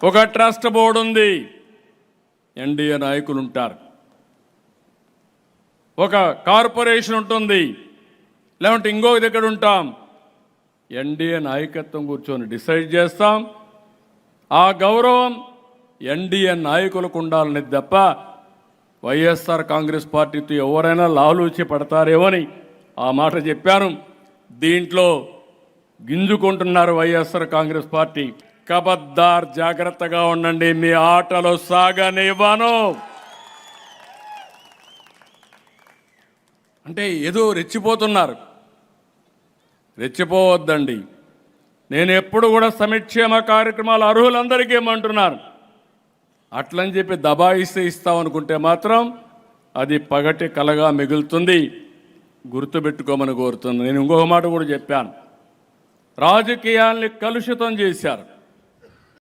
ఒక trust board ఉంది, NDA నాయకులు ఉంటారు. ఒక కార్పొరేషన్ ఉంటుంది, లేదంటే ఇంకొక దగ్గర ఉంటాం. ఎన్డీఏ నాయకత్వం కూర్చొని డిసైడ్ చేస్తాం. ఆ గౌరవం ఎన్డీఏ నాయకులకు ఉండాలని తప్ప వైఎస్ఆర్ కాంగ్రెస్ పార్టీతో ఎవరైనా లాలూచి పడతారేమని ఆ మాట చెప్పాను. దీంట్లో గింజుకుంటున్నారు వైఎస్ఆర్ కాంగ్రెస్ పార్టీ. కబద్దార్, జాగ్రత్తగా ఉండండి, మీ ఆటలు సాగనివ్వను. అంటే ఏదో రెచ్చిపోతున్నారు. రెచ్చిపోవద్దండి. నేను ఎప్పుడు కూడా సంక్షేమ కార్యక్రమాలు అర్హులందరికీ ఏమంటున్నాను. అట్లని చెప్పి దబాయిస్తే ఇస్తామనుకుంటే మాత్రం అది పగటి కలగా మిగులుతుంది. గుర్తుపెట్టుకోమని కోరుతున్నాను. నేను ఇంకొక మాట కూడా చెప్పాను. రాజకీయాల్ని కలుషితం చేశారు.